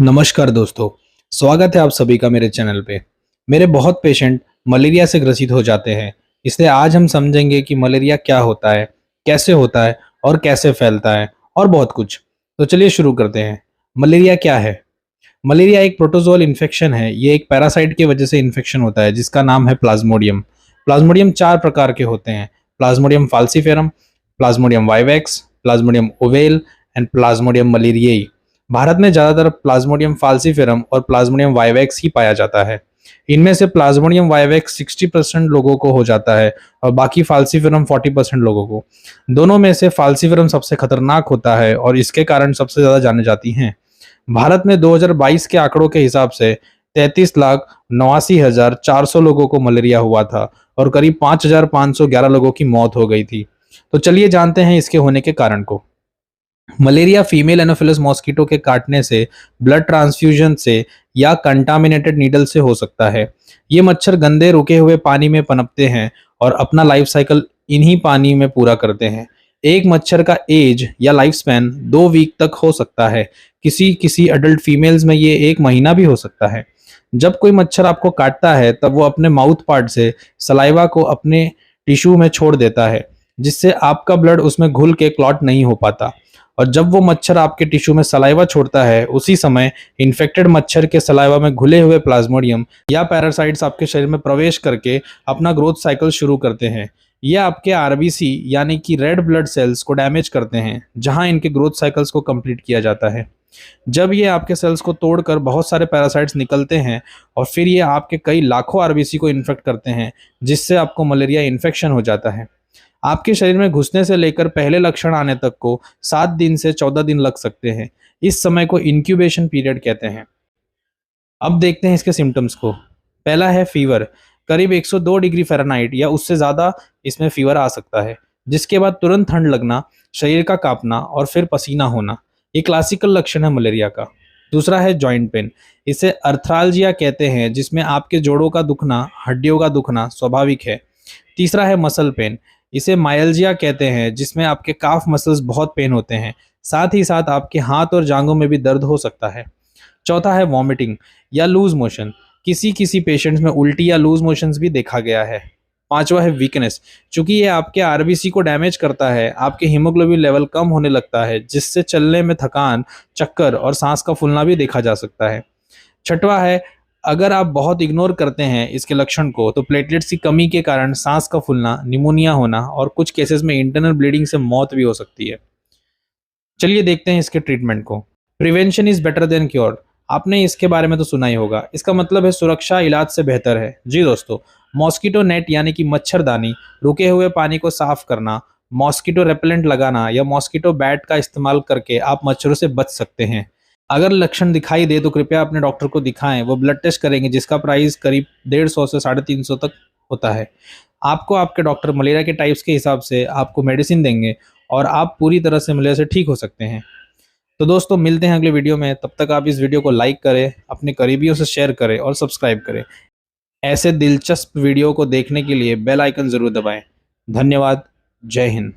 नमस्कार दोस्तों, स्वागत है आप सभी का मेरे चैनल पे। मेरे बहुत पेशेंट मलेरिया से ग्रसित हो जाते हैं, इसलिए आज हम समझेंगे कि मलेरिया क्या होता है, कैसे होता है और कैसे फैलता है और बहुत कुछ। तो चलिए शुरू करते हैं। मलेरिया क्या है? मलेरिया एक प्रोटोजोअल इन्फेक्शन है। ये एक पैरासाइट की वजह से इन्फेक्शन होता है जिसका नाम है प्लाज्मोडियम। प्लाज्मोडियम 4 प्रकार के होते हैं: plasmodium falciparum, plasmodium vivax, plasmodium ovale and plasmodium malariae. भारत में ज्यादातर प्लाज्मोडियम फाल्सिफेरम और प्लाज्मोडियम वाइवेक्स ही पाया जाता है। इनमें से प्लाज्मोडियम वाइवेक्स 60% लोगों को हो जाता है और बाकी फाल्सिफेरम 40% लोगों को। दोनों में से फाल्सिफेरम सबसे खतरनाक होता है और इसके कारण सबसे ज्यादा जाने जाती हैं। भारत में 2022 के आंकड़ों के हिसाब से 33,89,400 लोगों को मलेरिया हुआ था और करीब 5,511 लोगों की मौत हो गई थी। तो चलिए जानते हैं इसके होने के कारण को। मलेरिया फीमेल एनोफिलस मॉस्किटो के काटने से, ब्लड ट्रांसफ्यूजन से या कंटामिनेटेड नीडल से हो सकता है। ये मच्छर गंदे रुके हुए पानी में पनपते हैं और अपना लाइफ साइकिल इन्हीं पानी में पूरा करते हैं। एक मच्छर का एज या लाइफ स्पैन 2 वीक तक हो सकता है। किसी किसी अडल्ट फीमेल्स में ये 1 महीना भी हो सकता है। जब कोई मच्छर आपको काटता है तब वो अपने माउथ पार्ट से सलाइवा को अपने टिश्यू में छोड़ देता है, जिससे आपका ब्लड उसमें घुल के क्लॉट नहीं हो पाता। और जब वो मच्छर आपके टिश्यू में सलाइवा छोड़ता है, उसी समय इन्फेक्टेड मच्छर के सलाइवा में घुले हुए प्लाज्मोडियम या पैरासाइट्स आपके शरीर में प्रवेश करके अपना ग्रोथ साइकिल शुरू करते हैं। ये आपके आरबीसी यानी कि रेड ब्लड सेल्स को डैमेज करते हैं, जहां इनके ग्रोथ साइकिल्स को कंप्लीट किया जाता है। जब ये आपके सेल्स को तोड़कर बहुत सारे पैरासाइट्स निकलते हैं और फिर ये आपके कई लाखों आरबीसी को इन्फेक्ट करते हैं, जिससे आपको मलेरिया इन्फेक्शन हो जाता है। आपके शरीर में घुसने से लेकर पहले लक्षण आने तक को 7 दिन से 14 दिन लग सकते हैं। इस समय को इंक्यूबेशन पीरियड कहते हैं। अब देखते हैं इसके सिम्टम्स को। पहला है फीवर। करीब 102 डिग्री फ़ारेनहाइट या उससे ज़्यादा इसमें फीवर आ सकता है, जिसके बाद तुरंत ठंड लगना, शरीर का कांपना और फिर पसीना होना। ये क्लासिकल लक्षण है मलेरिया का। दूसरा है जॉइंट पेन। इसे अर्थरालजिया कहते हैं, जिसमें आपके जोड़ों का दुखना, हड्डियों का दुखना स्वाभाविक है। तीसरा है मसल पेन। इसे मायल्जिया कहते हैं, जिसमें आपके काफ मसल्स बहुत पेन होते हैं। साथ ही साथ आपके हाथ और जांघों में भी दर्द हो सकता है। चौथा है वॉमिटिंग या लूज मोशन। किसी किसी पेशेंट्स में उल्टी या लूज मोशंस भी देखा गया है। पांचवा है वीकनेस। चूंकि ये आपके आरबीसी को डैमेज करता है, आपके हीमोग्लोबिन लेवल कम होने लगता है, जिससे चलने में थकान, चक्कर और सांस का फूलना भी देखा जा सकता है। छठवा है, अगर आप बहुत इग्नोर करते हैं इसके लक्षण को, तो प्लेटलेट्स की कमी के कारण सांस का फूलना, निमोनिया होना और कुछ केसेस में इंटरनल ब्लीडिंग से मौत भी हो सकती है। चलिए देखते हैं इसके ट्रीटमेंट को। Prevention is better than cure. आपने इसके बारे में तो सुना ही होगा। इसका मतलब है सुरक्षा इलाज से बेहतर है। जी दोस्तों, मॉस्किटो नेट यानी कि मच्छरदानी, रुके हुए पानी को साफ करना, मॉस्किटो रेपेलेंट लगाना या मॉस्किटो बैट का इस्तेमाल करके आप मच्छरों से बच सकते हैं। अगर लक्षण दिखाई दे तो कृपया अपने डॉक्टर को दिखाएं। वो ब्लड टेस्ट करेंगे, जिसका प्राइस करीब 150 से 350 तक होता है। आपको आपके डॉक्टर मलेरिया के टाइप्स के हिसाब से आपको मेडिसिन देंगे और आप पूरी तरह से मलेरिया से ठीक हो सकते हैं। तो दोस्तों, मिलते हैं अगले वीडियो में। तब तक आप इस वीडियो को लाइक करें, अपने करीबियों से शेयर करें और सब्सक्राइब करें। ऐसे दिलचस्प वीडियो को देखने के लिए बेल आइकन जरूर दबाएं। धन्यवाद। जय हिंद।